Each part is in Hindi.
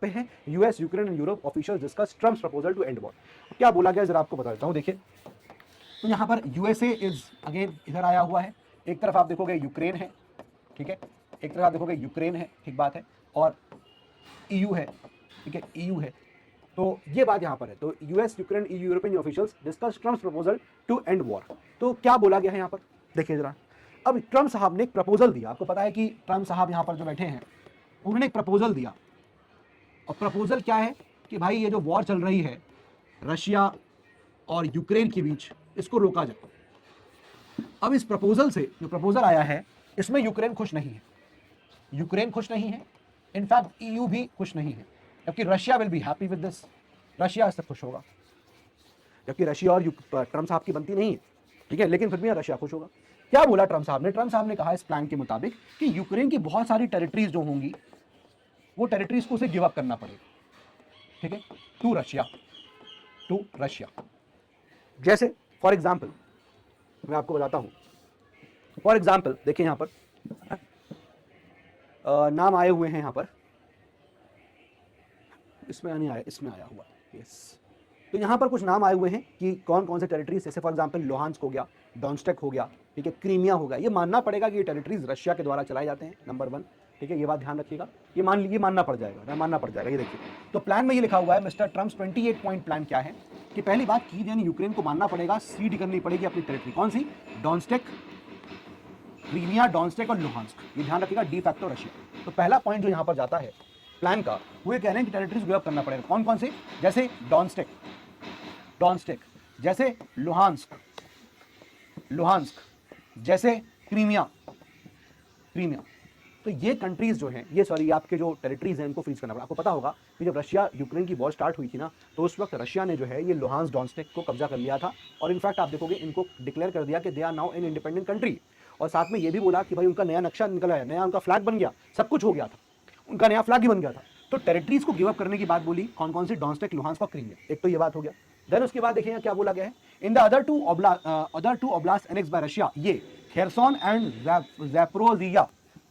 पे है US, Ukraine and Europe officials discuss Trump's proposal to end war. क्या बोला गया जरा आपको बता देता हूँ। देखिए, तो यहाँ पर यूएसए इज अगेन इधर आया हुआ है, एक तरफ आप देखोगे यूक्रेन है, ठीक है, एक तरफ आप देखोगे यूक्रेन है, ठीक बात है, और ईयू है, ठीक है, ईयू है। तो ये बात यहाँ पर है, तो US, Ukraine, EU, European officials discuss Trump's proposal to end war. तो क्या बोला गया है यहाँ पर, देखिए जरा। अब ट्रम्प साहब ने एक प्रपोजल दिया, आपको पता है कि ट्रम्प साहब यहाँ पर जो बैठे हैं उन्होंने एक प्रपोजल दिया, और प्रपोजल क्या है कि भाई ये जो वॉर चल रही है रशिया और यूक्रेन के बीच, इसको रोका जाए। अब इस प्रपोजल से जो प्रपोजल आया है इसमें यूक्रेन खुश नहीं है, यूक्रेन खुश नहीं है, इनफैक्ट ईयू भी खुश नहीं है, जबकि Russia will be happy with this, Russia इससे खुश होगा, जबकि रशिया और ट्रम्प साहब की बनती नहीं है, ठीक है, लेकिन फिर भी रशिया खुश होगा। क्या बोला ट्रम्प साहब ने? ट्रम्प साहब ने कहा इस प्लान के मुताबिक कि यूक्रेन की बहुत सारी टेरिटरीज जो होंगी वो टेरिटरीज को उसे गिव अप करना पड़ेगा, ठीक है, टू रशिया। जैसे फॉर एग्जाम्पल मैं आपको बताता हूं, फॉर एग्जाम्पल देखिए यहां पर नाम आए हुए हैं, यहां पर इसमें नहीं आया, इसमें आया हुआ है, यस। तो यहां पर कुछ नाम आए हुए हैं कि कौन कौन से टेरिटरीज, जैसे फॉर एग्जांपल लोहांस्क हो गया, डॉन्स्टेक हो गया, ठीक है, क्रीमिया हो गया। ये मानना पड़ेगा कि ये टेरिटरीज रशिया के द्वारा चलाए जाते हैं, नंबर 1, ठीक है, ये बात ध्यान रखिएगा, ये मानना पड़ जाएगा, मानना पड़ जाएगा। ये देखिए, तो प्लान में ये लिखा हुआ है, मिस्टर ट्रम्प्स 28 पॉइंट प्लान क्या है कि पहली बात की यानी यूक्रेन को मानना पड़ेगा, सीड करनी पड़ेगी अपनी टेरिटरी, कौन सी? डॉन्स्टेक, क्रीमिया, डॉन्स्टेक और लुहांस्क, ये ध्यान रखिएगा, डी फैक्टो रशिया। तो पहला पॉइंट जो यहाँ पर जाता है प्लान का, वो ये कह रहे हैं कि टेरिटरीज गिव अप करना पड़ेगा, कौन कौन से? जैसे डॉन्स्टेक, जैसे लुहांस्क, जैसे क्रीमिया। तो ये कंट्रीज जो हैं, ये सॉरी आपके जो टेरिटरीज हैं इनको फ्रीज करना पड़ा। आपको पता होगा कि जब रशिया यूक्रेन की वॉर स्टार्ट हुई थी ना, तो उस वक्त रशिया ने जो है ये लुहांस्क, डॉन्स्टेक को कब्जा कर लिया था, और इनफैक्ट आप देखोगे इनको डिक्लेयर कर दिया कि they are now an independent country, और साथ में ये भी बोला कि भाई उनका नया नक्शा निकला है, नया उनका फ्लैग बन गया, सब कुछ हो गया था, उनका नया फ्लैग ही बन गया था। तो टेरिटरीज को गिव अप करने की बात बोली, कौन कौन सी? डॉन्स्टेक, लुहांस्क और क्रीमिया, एक तो ये बात हो गया। देन उसके बाद देखिए क्या बोला गया है, in the other two oblast annex by Russia, ये Kherson and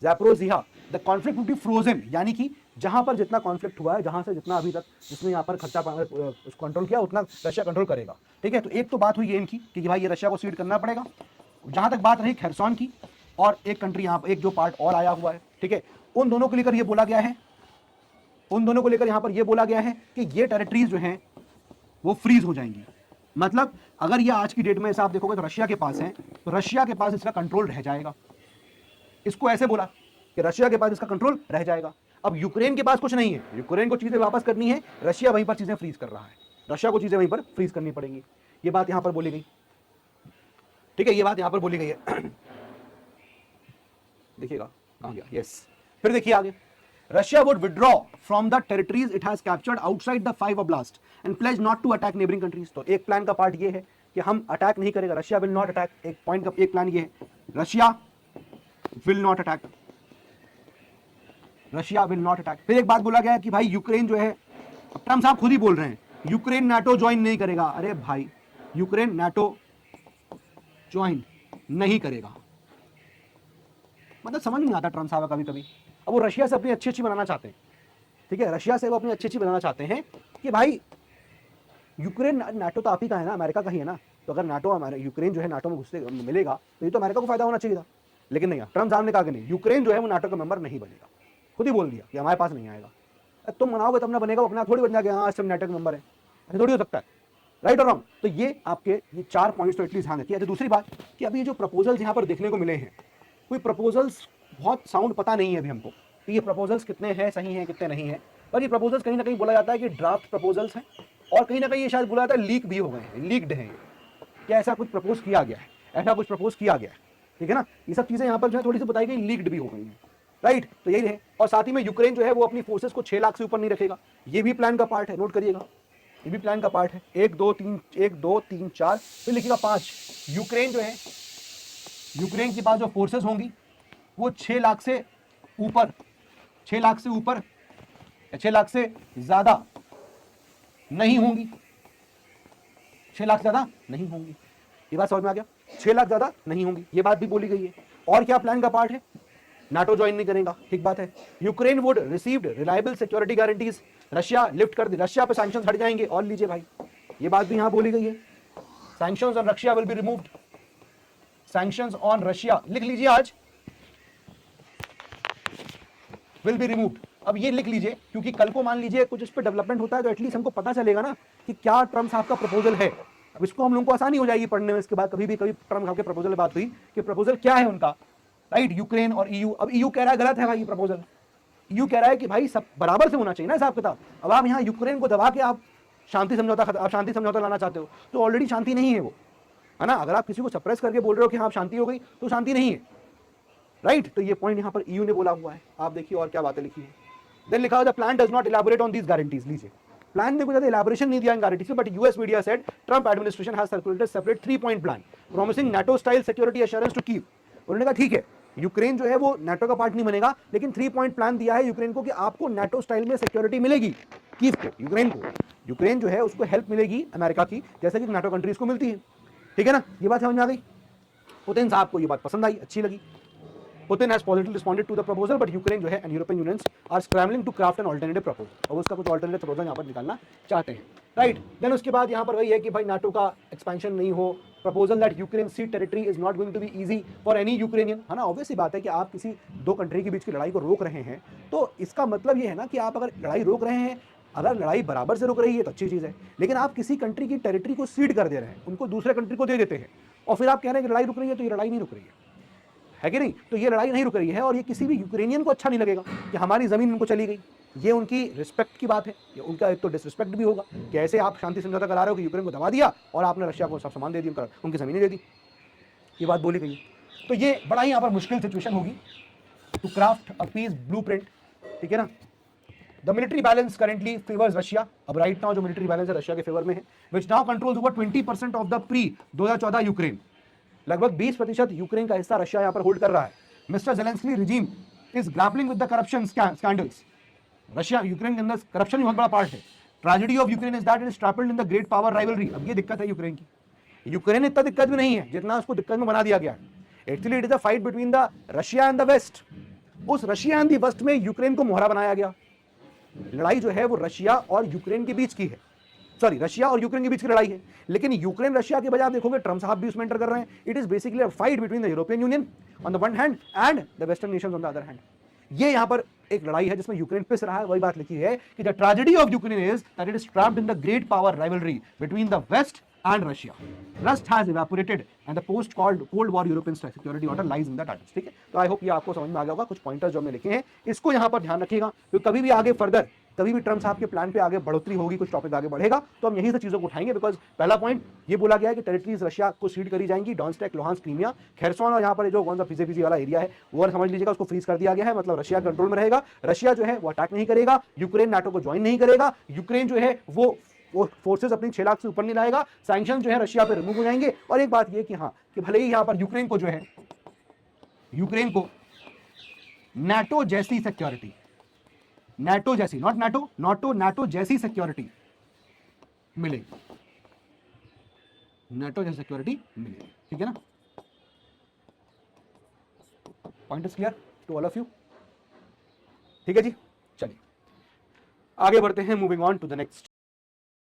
Zaporizhzhia, the conflict will be frozen, यानी कि जहां पर जितना कॉन्फ्लिक्ट हुआ है, जहां से जितना अभी तक जिसने यहाँ पर खर्चा कंट्रोल किया उतना रशिया कंट्रोल करेगा, ठीक है। तो एक तो बात हुई ये इनकी कि भाई ये रशिया को सीड करना पड़ेगा। जहां तक बात रही खेरसोन की, और एक कंट्री यहाँ पर, एक जो पार्ट और आया हुआ है, ठीक है, उन दोनों को लेकर ये बोला गया है, उन दोनों को लेकर यहाँ पर ये बोला गया है कि ये टेरिटरीज जो हैं वो फ्रीज हो जाएंगी। मतलब अगर ये आज की डेट में ऐसा आप देखोगे तो रशिया के पास है, तो रशिया के पास इसका कंट्रोल रह जाएगा। इसको ऐसे बोला कि रशिया के पास इसका कंट्रोल रह जाएगा। अब यूक्रेन के पास कुछ नहीं है, यूक्रेन को चीजें वापस करनी है, रशिया वहीं पर चीजें फ्रीज कर रहा है, रशिया को चीजें वहीं पर फ्रीज करनी पड़ेंगी। ये बात यहां पर बोली गई, ठीक है, ये बात यहां पर बोली गई है। देखिएगा कहां गया, यस। फिर देखिए आगे, Russia would withdraw from the territories it has captured outside the 5 oblast and pledge not to attack neighbouring countries. तो एक प्लान का पार्ट ये है कि हम अटैक नहीं करेगा, रशिया विल नॉट अटैक। एक पॉइंट का एक प्लान ये है, Russia will not attack, Russia will not attack. फिर एक बात बोला गया है कि भाई यूक्रेन जो है, अब ट्रम्प साहब खुद ही बोल रहे हैं यूक्रेन नाटो ज्वाइन नहीं करेगा। अरे भाई, यूक्रेन नाटो ज्वाइन नहीं करेगा, मतलब समझ नहीं आता ट्रम्प साहब कभी कभी। अब वो रशिया से अपनी अच्छी बनाना चाहते हैं, ठीक है, रशिया से वो अपनी अच्छी बनाना चाहते हैं कि भाई यूक्रेन नाटो तो आप ही का है ना, अमेरिका का ही है ना, तो अगर नाटो यूक्रेन जो है नाटो में घुसने मिलेगा तो ये तो अमेरिका को फायदा होना चाहिए था। लेकिन नहीं, ट्रम्प साहब ने कहा कि नहीं, यूक्रेन जो है वो नाटो का मेंबर नहीं बनेगा, खुद ही बोल दिया कि हमारे पास नहीं आएगा। तुम मनाओगे तब ना बनेगा, वो अपना थोड़ी बन जाएगा, हाँ नाटो का मेंबर है, ऐसे थोड़ी हो सकता है, राइट और रॉन्ग। तो ये आपके ये 4 पॉइंट्स तो एटलीस्ट ध्यान रखिए। दूसरी बात कि अभी ये जो प्रपोजल्स यहाँ पर देखने को मिले हैं, कोई प्रपोजल्स बहुत साउंड पता नहीं है अभी हमको कि ये प्रपोजल्स कितने हैं, सही हैं कितने नहीं है, पर ये प्रपोजल्स कहीं ना कहीं बोला जाता है कि ड्राफ्ट प्रपोजल्स हैं, और कहीं ना कहीं ये शायद बोला जाता है लीक भी हो गए हैं, लीक्ड हैं, क्या ऐसा कुछ प्रपोज किया गया है, ऐसा कुछ प्रपोज किया गया है, ठीक है ना। ये सब चीजें यहाँ पर जो है थोड़ी सी बताई गई, लीक्ड भी हो गई हैं, राइट। तो यही है, और साथ ही में यूक्रेन जो है वो अपनी फोर्सेस को 6 लाख से ऊपर नहीं रखेगा, ये भी प्लान का पार्ट है, नोट करिएगा, ये भी प्लान का पार्ट है। 1 2 3 4 फिर लिखिएगा 5। यूक्रेन जो है, यूक्रेन के पास जो फोर्सेस होंगी वो 6 लाख से ऊपर, 6 लाख से ऊपर, 6 लाख से ज्यादा नहीं होंगी, 6 लाख ज्यादा नहीं होंगी। ये बात समझ में आ गया, 6 लाख ज्यादा नहीं होंगी, ये बात भी बोली गई है। और क्या प्लान का पार्ट है, नाटो ज्वाइन नहीं करेगा, ठीक बात है। Ukraine would received reliable security guarantees, Russia lift कर दी, रशिया पे सैंक्शंस हट जाएंगे। और लीजिए भाई, ये बात भी यहां बोली गई है, sanctions on Russia will be removed, sanctions on Russia लिख लीजिए आज, विल बी रिमूव्ड। अब ये लिख लीजिए, क्योंकि कल को मान लीजिए कुछ इस पर डेवलपमेंट होता है तो एटलीस्ट हमको पता चलेगा ना कि क्या ट्रम्प साहब का प्रपोजल है। अब इसको हम लोगों को आसानी हो जाएगी पढ़ने में, इसके बाद कभी ट्रम्प साहब के प्रपोजल की बात हुई कि प्रपोजल क्या है उनका, राइट, यूक्रेन और ईयू। अब ईयू कह रहा है गलत है भाई ये प्रपोजल, ईयू कह रहा है कि भाई सब बराबर से होना चाहिए ना हिसाब किताब। अब आप यहाँ यूक्रेन को दबा के आप शांति समझौता लाना चाहते हो तो ऑलरेडी शांति नहीं है वो, है ना। अगर आप किसी को सप्रेस करके बोल रहे हो कि हाँ शांति हो गई तो शांति नहीं है, राइट। तो ये पॉइंट यहाँ पर ईयू ने बोला हुआ है। आप देखिए और क्या बातें लिखी है। देन लिखा हुआ the plan does not elaborate on these guarantees, लीजिए प्लान में कुछ ज्यादा इलैबोरेशन नहीं दिया इन guarantees, but US media said Trump administration has circulated separate 3-point plan promising NATO style security assurance to Kyiv. उन्होंने कहा ठीक है यूक्रेन जो है वो नाटो का पार्ट नहीं बनेगा, लेकिन 3-point प्लान दिया है यूक्रेन को कि आपको नाटो स्टाइल में सिक्योरिटी मिलेगी कीव को, यूक्रेन को। यूक्रेन जो है उसको हेल्प मिलेगी अमेरिका की, जैसे कि नाटो कंट्रीज को मिलती है, ठीक है ना। ये बात समझ में आ गई। पुतिन साहब को ये बात पसंद आई, अच्छी लगी। Putin has positively responded to the proposal, but Ukraine जो है and European unions are scrambling to craft an alternative proposal। और उसका कुछ alternative proposal यहाँ पर निकालना चाहते हैं, right? Then उसके बाद यहाँ पर वही है कि भाई नाटो का expansion नहीं हो, proposal that Ukraine cede territory is not going to be easy for any Ukrainian, है ना। ऑब्वियस सी बात है कि आप किसी दो कंट्री के बीच की लड़ाई को रोक रहे हैं तो इसका मतलब ये है ना कि आप अगर लड़ाई रोक रहे हैं, अगर लड़ाई बराबर से रुक रही है तो अच्छी चीज़ है, लेकिन आप किसी कंट्री की टेरिटरी को सीड कर दे रहे हैं, उनको दूसरे कंट्री को दे देते हैं और फिर आप कह रहे हैं कि लड़ाई रुक रही है, तो ये लड़ाई नहीं रुक रही है कि नहीं। तो ये लड़ाई नहीं रुक रही है और ये किसी भी यूक्रेनियन को अच्छा नहीं लगेगा कि हमारी ज़मीन उनको चली गई। ये उनकी रिस्पेक्ट की बात है, ये उनका एक तो डिसरिस्पेक्ट भी होगा कि ऐसे आप शांति समझौता करा रहे हो कि यूक्रेन को दबा दिया और आपने रशिया को सब सामान दे दिया, उनकी ज़मीनें दे दी, ये बात बोली गई। तो ये बड़ा ही यहाँ पर मुश्किल सिचुएशन होगी to craft a peace blueprint, ठीक है ना। The military balance currently favours Russia, अब राइट नाउ जो मिलिट्री बैलेंस है रशिया के फेवर में है, which now controls over 20% of the pre 2014 Ukraine. लगभग 20% यूक्रेन का हिस्सा रशिया यहां पर होल्ड कर रहा है। Mister Zelensky regime is grappling with the corruption scandals. Russia Ukraine के अंदर करप्शन बहुत बड़ा पार्ट है। Tragedy of Ukraine is that it is trapped in the great power rivalry. अब ये दिक्कत है यूक्रेन की, यूक्रेन इतना दिक्कत भी नहीं है जितना उसको दिक्कत में बना दिया गया है। Actually it is a fight between the Russia and the West. उस रशिया एंड द वेस्ट में यूक्रेन को मोहरा बनाया गया। लड़ाई जो है वो रशिया और यूक्रेन के बीच की है, सॉरी रशिया और यूक्रेन के बीच की लड़ाई है, लेकिन यूक्रेन रशिया के बजाय आप देखोगे ट्रम्प साहब भी उसमें एंटर कर रहे हैं। It is basically a fight between the European union on the one hand and the western Nations on the other hand. ये यहां पर एक लड़ाई है जिसमें यूक्रेन पिस रहा है। वही बात लिखी है कि the tragedy of Ukraine is that it is trapped in the great power rivalry between the West and Russia. Rust has evaporated and the post called Cold War European security order lies in the data। ठीक है, तो आई होप ये आपको समझ में आ गया होगा। कुछ पॉइंटर्स जो हमने लिखे हैं इसको यहाँ पर ध्यान रखिएगा, क्योंकि कभी भी आगे फर्दर कभी भी ट्रम्प साहब के प्लान पे आगे बढ़ोतरी होगी, कुछ टॉपिक आगे बढ़ेगा तो हम यही से चीजों को उठाएंगे। बिकॉज पहला पॉइंट ये बोला गया है कि टेरिटरीज रशिया को सीड करी जाएंगी, डॉन्स्टेक, लुहांस्क, क्रीमिया, खेरसोन और यहाँ पर जो कौन सा फिजे वाला एरिया है वो समझ लीजिएगा उसको फ्रीज कर दिया गया है, मतलब रशिया कंट्रोल में रहेगा। रशिया जो है वो अटैक नहीं करेगा, यूक्रेन नाटो को ज्वाइन नहीं करेगा, यूक्रेन जो है वो फोर्सेस अपनी 6 लाख से ऊपर नहीं लाएगा, सैंक्शन जो है रशिया पे रिमूव हो जाएंगे। और एक बात ये कि हाँ कि भले ही यहाँ पर यूक्रेन को जो है यूक्रेन को नाटो जैसी सिक्योरिटी, नाटो जैसी, नॉट नाटो, नाटो जैसी सिक्योरिटी मिलेगी, नाटो जैसी सिक्योरिटी मिलेगी, ठीक है ना। Point is clear to all of you, ठीक है जी। चलिए आगे बढ़ते हैं, moving on to the next.